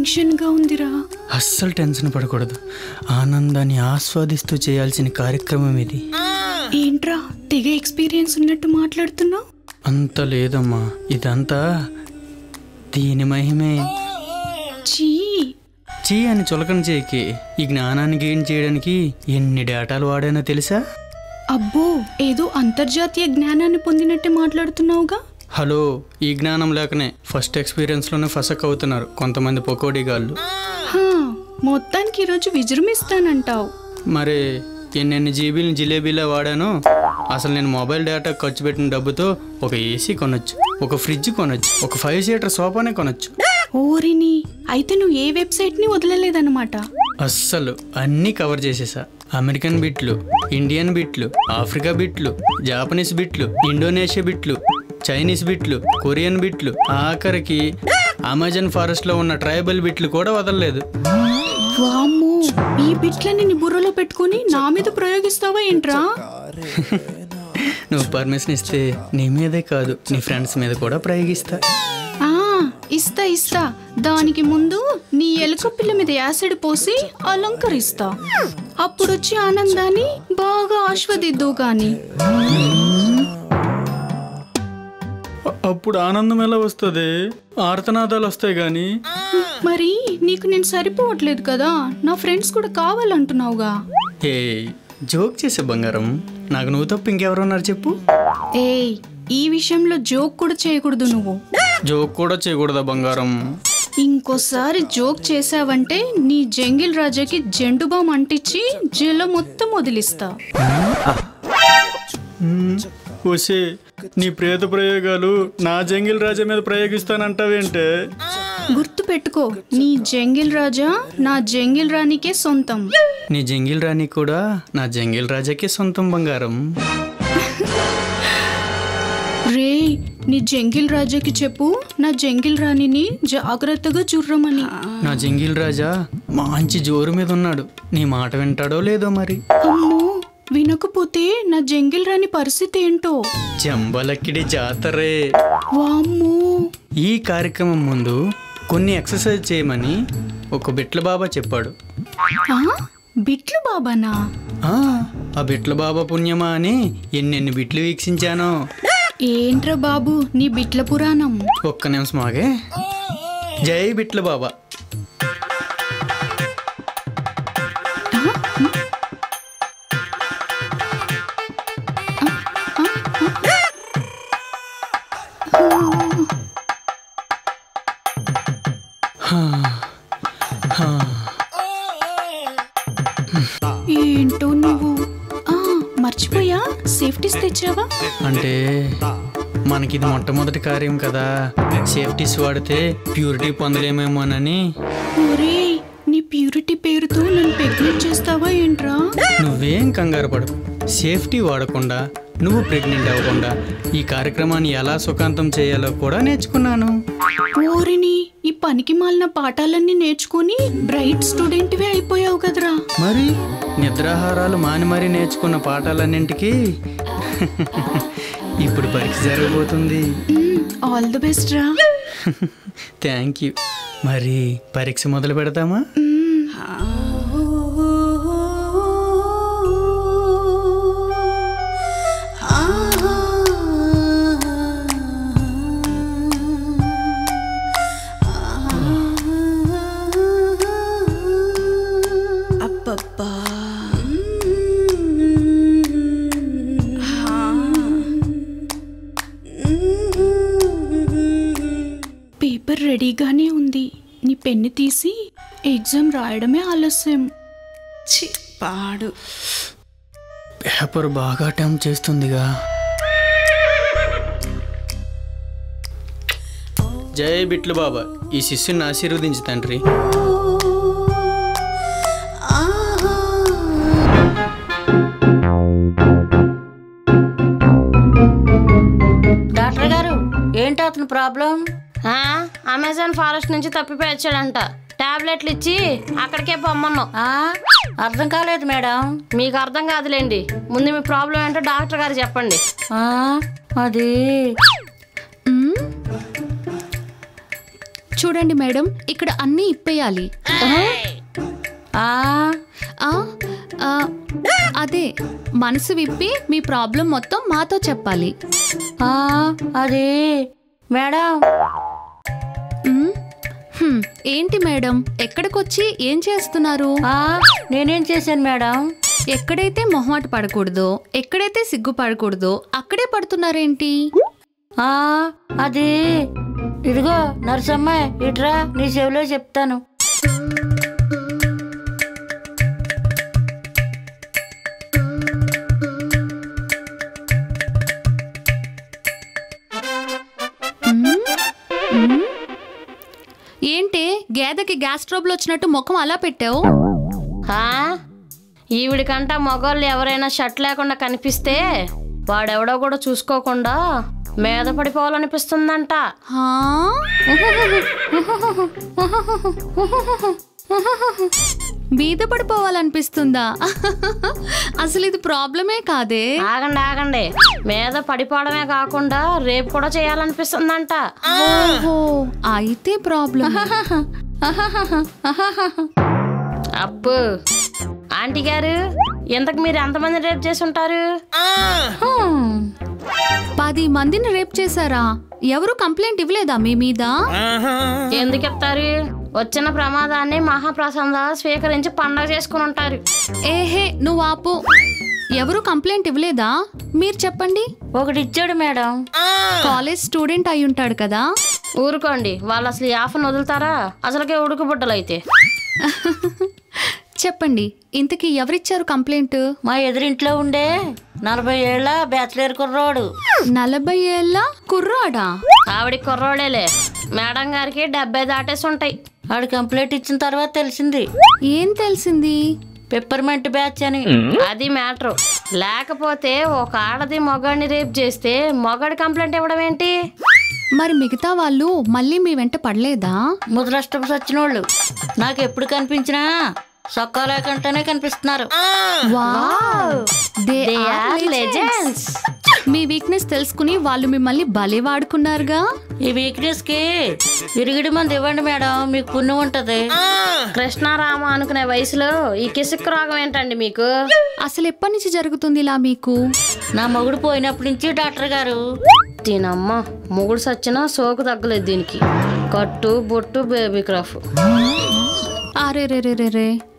టెన్షన్గా ఉందిరా. అస్సలు టెన్షన్ పడకూడదు. ఆనందాన్ని ఆస్వాదిస్తూ చేయాల్సిన కార్యక్రమం ఇది. ఏంట్రా తెగ ఎక్స్పీరియన్స్ ఉన్నట్టు మాట్లాడుతున్నావు? అంత లేదమ్మా, ఇదంతా దీని మహిమే. చీ అని చులకన చేయకి. ఈ జ్ఞానాన్ని గెయిన్ చేయడానికి ఎన్ని డేటాలు వాడానో తెలుసా? అబ్బో, ఏదో అంతర్జాతీయ జ్ఞానాన్ని పొందినట్టే మాట్లాడుతున్నావుగా. హలో, ఈ జ్ఞానం లేకనే ఫస్ట్ ఎక్స్పీరియన్స్లోనే ఫసక్ అవుతున్నారు కొంతమంది పకోడీగాళ్ళు. మొత్తానికి ఈరోజు విజృంభిస్తానంటావు. మరి ఎన్నెన్ని జీబీలు జిలేబీలా వాడానో. అసలు నేను మొబైల్ డేటా ఖర్చు పెట్టిన డబ్బుతో ఒక ఏసీ కొనొచ్చు, ఒక ఫ్రిడ్జ్ కొనొచ్చు, ఒక 5 సీటర్ సోఫానే కొనొచ్చు. ఓరిని, అయితే నువ్వు ఏ వెబ్సైట్ని వదలలేదన్నమాట. అస్సలు అన్నీ కవర్ చేసేసా. అమెరికన్ బిట్లు, ఇండియన్ బిట్లు, ఆఫ్రికా బిట్లు, జాపనీస్ బిట్లు, ఇండోనేషియా బిట్లు, చైనీస్ బిట్లు, కొరియన్ బిట్లు, ఆఖరికి అమెజాన్ ఫారెస్ట్లో ఉన్న ట్రైబల్ బిట్లు కూడా వదలలేదు. వామ్మో, ఈ బిట్లని నీ బుర్రలో పెట్టుకుని నా మీద ప్రయోగిస్తావా ఏంట్రా? నువ్వు పర్మిషన్ ఇస్తే నీ మీదే కాదు, నీ ఫ్రెండ్స్ మీద కూడా ప్రయోగిస్తా. ఇస్తా. దానికి ముందు నీ ఎలుక పిల్ల మీద యాసిడ్ పోసి అలంకరిస్తా. అప్పుడొచ్చి ఆనందాన్ని బాగా ఆస్వాదిద్దు గాని. అప్పుడు ఆనందం ఎలా వస్తుంది? ఆర్తనాదాలు వస్తాయి గాని. మరి నీకు నేను సరిపోవట్లేదు కదా, నా ఫ్రెండ్స్ కూడా కావాలంటున్నావుగా. ఏ జోక్ చేసే బంగారం, నాకు నువ్వు తప్ప ఇంకెవరున్నారు చెప్పు. ఈ విషయంలో జోక్ కూడా చేయకూడదు. నువ్వు జోక్ కూడా చేయకూడదా బంగారం? ఇంకోసారి జోక్ చేసావంటే నీ జంగిల్ రాజాకి జెండు బామ్ అంటించి జైల్లో మొత్తం వదిలిస్తా. ఓసే, నీ ప్రేత ప్రయోగాలు నా జంగిల్ రాజా మీద ప్రయోగిస్తానంటావేంటే? గుర్తు పెట్టుకో, నీ జంగిల్ రాజా నా జంగిల్ రాణికే సొంతం. నీ జంగిల్ రాణి కూడా నా జంగిల్ రాజాకే సొంతం బంగారం. రే, నీ జంగిల్ రాజాకి చెప్పు నా జంగిల్ రాణిని జాగ్రత్తగా చూర్రమని. నా జంగిల్ రాజా మంచి జోరు మీద ఉన్నాడు, నీ మాట వింటాడో లేదో మరి. అమ్మో, వినకపోతే నా జంగిల్ రాణి పరిస్థితి ఏంటో. జంబలకిడి జాతరే. వామ్మో. ఈ కార్యక్రమం ముందు కొన్ని ఎక్సర్సైజ్ చేయమని ఒక బిట్ల బాబా చెప్పాడు. బిట్లు బాబానా? ఆ బిట్ల బాబా పుణ్యమా అని ఎన్నెన్ని బిట్లు వీక్షించానో. ఏంట్రా బాబు నీ బిట్ల పురాణం? ఒక్క నిమిషం ఆగే. జై బిట్ల బాబా. ఏంటో నువ్వు. మర్చిపోయా, సేఫ్టీస్ తెచ్చావా? అంటే మనకిది మొట్టమొదటి కార్యం కదా, సేఫ్టీస్ వాడితే ప్యూరిటీ పొందలేమేమోనని. ఒరేయ్, నీ ప్యూరిటీ పేరుతో నన్ను ప్రెగ్నెంట్ చేస్తావా ఏంట్రా? నువ్వేం కంగారు పడకు. సేఫ్టీ వాడకుండా, నువ్వు ప్రెగ్నెంట్ అవ్వకుండా ఈ కార్యక్రమాన్ని ఎలా సుఖాంతం చేయాలో కూడా నేర్చుకున్నాను. ఓరిని, ఈ పనికి మాలిన పాఠాలన్నీ నేర్చుకుని బ్రైట్ స్టూడెంట్వే అయిపోయావు కదరా. మరి నిద్రాహారాలు మాని మరీ నేర్చుకున్న పాఠాలన్నింటికి ఇప్పుడు పరీక్ష జరగబోతుంది. ఆల్ ది బెస్ట్ రా. Thank you. మరి పరీక్ష మొదలు పెడతామా? పేపర్ రెడీగానే ఉంది. నీ పెన్ను తీసి ఎగ్జామ్ రాయడమే ఆలస్యం. పాడు. పేపర్ బాగా అటెంప్ట్ చేస్తుందిగా. జై బిట్లు బాబా, ఈ శిష్యుని ఆశీర్వదించు తండ్రి. డాక్టర్ గారు, ఏంటి అతని ప్రాబ్లం? అమెజాన్ ఫారెస్ట్ నుంచి తప్పిపోయి వచ్చాడంట. టాబ్లెట్లు ఇచ్చి అక్కడికే పొమ్మన్నాం. అర్థం కాలేదు మేడం. మీకు అర్థం కాదులేండి, ముందు మీ ప్రాబ్లం ఏంటో డాక్టర్ గారు చెప్పండి. అది చూడండి మేడం, ఇక్కడ అన్నీ ఇప్పేయాలి. అదే మనసు విప్పి మీ ప్రాబ్లం మొత్తం మాతో చెప్పాలి. అది మేడం. ఏంటి మేడం, ఎక్కడికొచ్చి ఏం చేస్తున్నారు? నేనేం చేశాను మేడం? ఎక్కడైతే మొహమాట పడకూడదో, ఎక్కడైతే సిగ్గు పడకూడదో అక్కడే పడుతున్నారేంటి? అది ఇదిగో నర్సమ్మ, ఇట్రా, నీ చెవిలో చెప్తాను. ఏంటి గేదెకి గ్యాస్ ట్రబుల్ వచ్చినట్టు ముఖం అలా పెట్టావు? ఈవిడికంట మగవాళ్ళు ఎవరైనా షర్ట్ లేకుండా కనిపిస్తే వాడెవడో కూడా చూసుకోకుండా మీద పడిపోవాలనిపిస్తుందంట. మీద పడిపోవాలనిపిస్తుందా? అసలు ఇది ప్రాబ్లమే కాదే. ఆగండి, మీద పడిపోవడమే కాకుండా రేపు కూడా చేయాలనిపిస్తుందంట. అయితే ప్రాబ్లం. అప్పు ఆంటీ గారు, ఇంతకు మీరు ఎంతమంది రేప్ చేసి ఉంటారు? 10 మందిని రేప్ చేశారా? ఎవరు కంప్లైంట్ ఇవ్వలేదా మీ మీద? ఎందుకు చెప్తారు? వచ్చిన ప్రమాదాన్ని మహాప్రసాద స్వీకరించి పండగ చేసుకుని ఉంటారు. ఏహే నువ్వు ఆపు. ఎవరు కంప్లైంట్ ఇవ్వలేదా? మీరు చెప్పండి. ఒకటి ఇచ్చాడు మేడం. కాలేజ్ స్టూడెంట్ అయి ఉంటాడు కదా. ఊరుకోండి, వాళ్ళు అసలు యాఫ్ని వదులుతారా? అసలుకే ఉడుకు బుడ్డలు అయితే. చెప్పండి, ఇంతకీ ఎవరిచ్చారు కంప్లైంట్? మా ఎదురింట్లో ఉండే 40 ఏళ్ల బ్యాచిలర్ కుర్రోడు. 40 ఏళ్ల కుర్రాడా? ఆవిడ కుర్రోడేలే, మేడం గారికి 70 దాటేసి ఉంటాయి. ఆవిడ కంప్లైంట్ ఇచ్చిన తర్వాత తెలిసింది. ఏం తెలిసింది? పెప్పర్మెంట్ బ్యాచ్ అని. అది మ్యాటర్. లేకపోతే ఒక ఆడది మొగాడిని రేప్ చేస్తే మొగాడి కంప్లైంట్ ఇవ్వడం ఏంటి? మరి మిగతా వాళ్ళు మళ్ళీ మీ వెంట పడలేదా? ముద్రష్టపు సచ్చినోళ్ళు నాకు ఎప్పుడు కనిపించినా సొక్కా లేకుండానే కనిపిస్తున్నారు. మీ వీక్నెస్ తెలుసుకుని వాళ్ళు మిమ్మల్ని భలే వాడుకున్నారుగా. ఈ వీక్నెస్ కి విరిగిడి మంది ఇవ్వండి మేడం, మీకు పుణ్యం ఉంటది. కృష్ణారామ అనుకునే వయసులో ఈ కిసుక్కు రోగం ఏంటండి మీకు? అసలు ఎప్పటి నుంచి జరుగుతుంది ఇలా మీకు? నా మొగుడు పోయినప్పటి నుంచి డాక్టర్ గారు. దీనమ్మ మొగుడు సచ్చినా సోకు తగ్గలేదు దీనికి. కట్టు బొట్టు బేబీ క్రాఫ్. అరే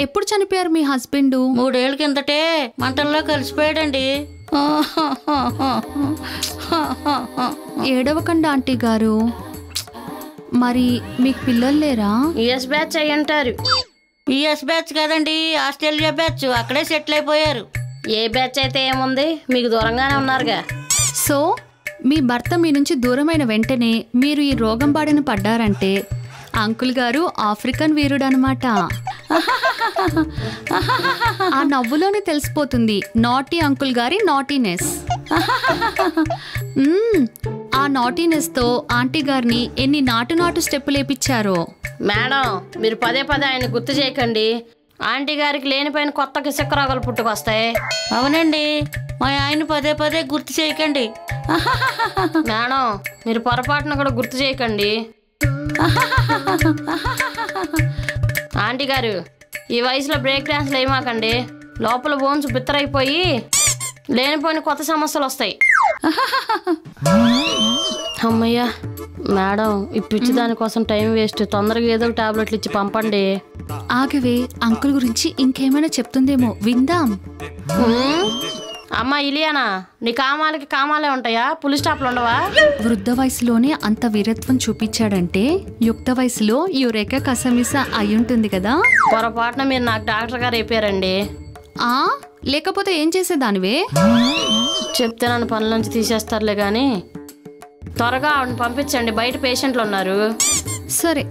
ఎప్పుడు చనిపోయారు మీ హస్బెండ్? 3 ఏళ్ల కిందటే మంటల్లో కలిసిపోయాడండి. ఏడవకండి ఆంటీ గారు. మరి మీకు పిల్లలు లేరా? యుఎస్ బ్యాచ్ అయ్యి అంటారు. యుఎస్ బ్యాచ్ కదండి, ఆస్ట్రేలియా బ్యాచ్. అక్కడే సెటిల్ అయిపోయారు. ఏ బ్యాచ్ అయితే ఏముంది, మీకు దూరంగానే ఉన్నారుగా. సో మీ భర్త మీ నుంచి దూరమైన వెంటనే మీరు ఈ రోగం బారిన పడ్డారంటే అంకుల్ గారు ఆఫ్రికన్ వీరుడు అనమాట. ఆ నవ్వులోనే తెలిసిపోతుంది నాటీ అంకుల్ గారి నాటీనెస్. ఆ నాటీనెస్ తో ఆంటీ గారిని ఎన్ని నాటు స్టెప్పులు వేపించారో. మేడం, మీరు పదే ఆయన గుర్తు చేయకండి. ఆంటీ గారికి లేనిపోయిన కొత్త కిసక్కరాగలు పుట్టుకొస్తాయి. అవునండి, మా ఆయన పదే గుర్తు చేయకండి. మేడం, మీరు పొరపాటున కూడా గుర్తు చేయకండి. ఆంటీ గారు, ఈ వయసులో బ్రేక్ డాన్స్లు వేయమాకండి. లోపల బోన్స్ బిత్తరైపోయి లేనిపోయిన కొత్త సమస్యలు వస్తాయి. అమ్మయ్యా మేడం, ఈ పిచ్చి దానికోసం టైం వేస్ట్. తొందరగా ఏదో టాబ్లెట్లు ఇచ్చి పంపండి. ఆగవే, అంకుల్ గురించి ఇంకేమైనా చెప్తుందేమో విందాం. అమ్మా ఇలియానా, నీ కామాలే ఉంటాయా? పులి స్టాప్లు ఉండవా? వృద్ధ వయసులోనే అంత వీరత్వం చూపించాడంటే యుక్త వయసులో యురేకా కసమిస అయ్యుంటుంది కదా. పొరపాటున మీరు నాకు డాక్టర్ గారు అయిపోయారండి. లేకపోతే ఏం చేసేదానివే? చెప్తే నన్ను పనుల నుంచి తీసేస్తారులే గాని త్వరగా ఆవిడని పంపించండి, బయట పేషెంట్లు ఉన్నారు. సరే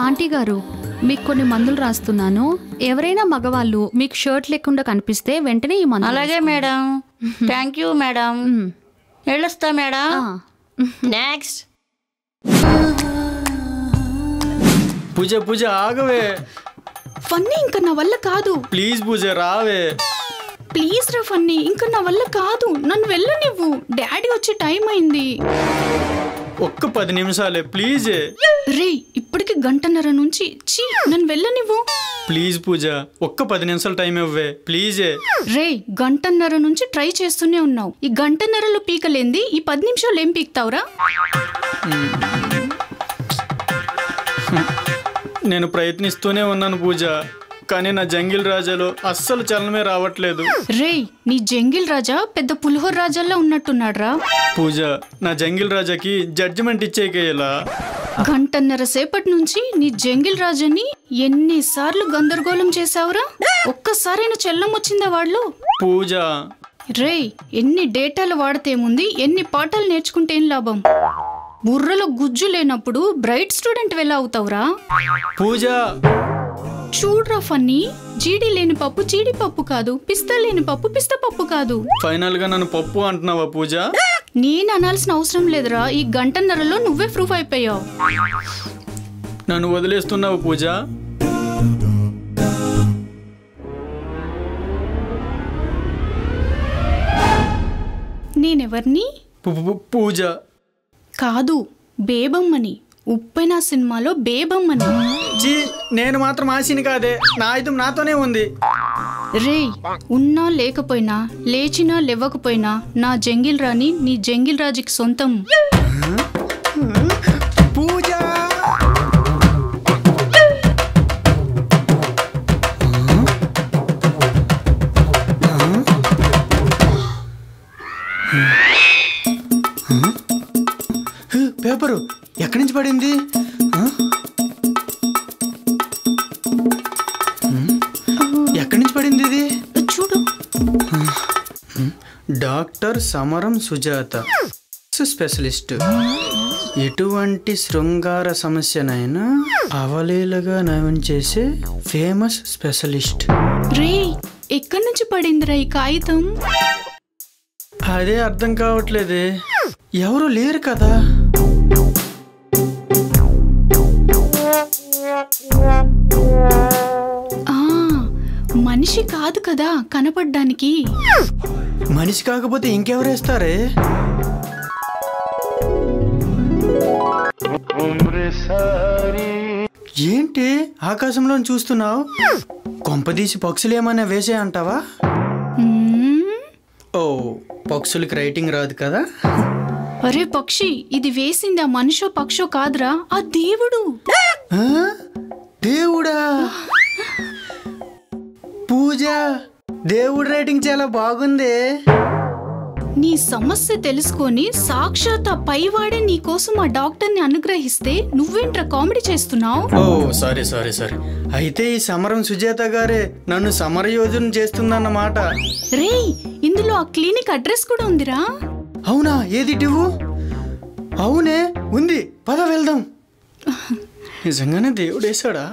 ఆంటీ గారు, మీకు కొన్ని మందులు రాస్తున్నాను. ఎవరైనా మగవాళ్ళు మీకు షర్ట్ లేకుండా కనిపిస్తే వెంటనే ఈ మందులు. అలాగే మేడం. Thank you madam. వెళ్ళొస్తా మేడం. నెక్స్ట్. పూజ ఆగవే. ఫన్నీ, ఇంకా నా వల్ల కాదు. ప్లీజ్ పూజ రావే. ప్లీజ్ రా ఫన్నీ, ఇంకా నా వల్ల కాదు. నన్ను వెళ్ళనివ్వు. డాడీ వచ్చే టైం అయింది. ఒక్క 10 నిమిషాలే ప్లీజే. రే ఇప్పటికి గంటన్నర నుంచి నన్ను వెళ్ళనివ్వు. ప్లీజ్ పూజ, ఒక్క 10 నిమిషాలు టైం ఇవ్వే ప్లీజే. రే గంటన్నర నుంచి ట్రై చేస్తూనే ఉన్నావు. ఈ గంటన్నరలో పీకలేంది ఈ 10 నిమిషాలు ఏం పీకుతావురా? నేను ప్రయత్నిస్తూనే ఉన్నాను పూజ, కానీ నా జంగిల్ రాజాలో అస్సలు చలనమే రావట్లేదు. రే నీ జంగిల్ రాజా పెద్ద పులిహోర రాజాల్లో ఉన్నట్టున్నాడ్రా. పూజ, నా జంగిల్ రాజాకి జడ్జిమెంట్ ఇచ్చేకేలా. గంటన్నర సేపటి నుంచి నీ జంగిల్ రాజాని ఎన్నిసార్లు గందరగోళం చేసావురా? ఒక్కసారైనా చెల్లం వచ్చిందా వాళ్ళు? పూజ, రే ఎన్ని డేటాలు వాడితేముంది, ఎన్ని పాఠాలు నేర్చుకుంటే ఏం లాభం? బుర్రలో గుజ్జు లేనప్పుడు బ్రైట్ స్టూడెంట్ ఎలా అవుతావురా? పూజ చూడ్రా ఫన్నీ, జీడి లేని పప్పు జీడిపప్పు కాదు, పిస్తా లేని పప్పు పిస్తా పప్పు కాదు. ఫైనల్ గా నన్ను పప్పు అంటున్నావా పూజ? నేను అనాల్సిన అవసరం లేదురా, ఈ గంటన్నరలో నువ్వే ప్రూఫ్ అయిపోయావు. నన్ను వదిలేస్తున్నావు పూజ? నేనెవర్ని? పూజ కాదు, బేబమ్మని. ఉప్పెన సినిమాలో బేబమ్మని. జీ, నేను మాత్రం ఆశని కాదే, నా ఆయుధం నాతోనే ఉంది. రే ఉన్నా లేకపోయినా, లేచినా లేవకపోయినా నా జంగిల్ రాణి నీ జంగిల్ రాజుకి సొంతం. పూజ పేపరు ఎక్కడి నుంచి పడింది? ఎక్కడి నుంచి పడింది ఇది? చూడు. డాక్టర్ సమరం సుజాత, స్పెషలిస్ట్. ఎటువంటి శృంగార సమస్యనైనా అవలీలగా నయం చేసే ఫేమస్ స్పెషలిస్ట్. రే ఎక్కడి నుంచి పడిందిరా ఈ కాగితం? అదే అర్థం కావట్లేదే. ఎవరు లేరు కదా? మనిషి కాదు కదా కనపడ్డానికి. మనిషి కాకపోతే ఇంకెవరేస్తారే? ఏంటి ఆకాశంలో చూస్తున్నావు? కొంపదీసి పక్షులు ఏమైనా వేసే అంటావా? ఓ, పక్షులకి రైటింగ్ రాదు కదా? అరే పక్షి, ఇది వేసింది ఆ మనిషో పక్షో కాదురా, ఆ దేవుడు. దేవుడా? పూజ, దేవుడు రైటింగ్ చాలా బాగుంది. నీ సమస్య తెలుసుకొని సాక్షాత్ ఆ పైవాడే నీ కోసం ఆ డాక్టర్ని అనుగ్రహిస్తే నువ్వేంట్రా కామెడీ చేస్తున్నావు? ఓ సారీ సారీ సారీ. అయితే ఈ సమరం సుజాత గారే నన్ను సమరయోజన చేస్తుందన్నమాట. రే ఇందులో ఆ క్లినిక్ అడ్రస్ కూడా ఉందిరా. అవునా? ఏది టివ్వు? అవునే ఉంది, పద వెళ్దాం. నిజంగానే దేవుడేశాడా?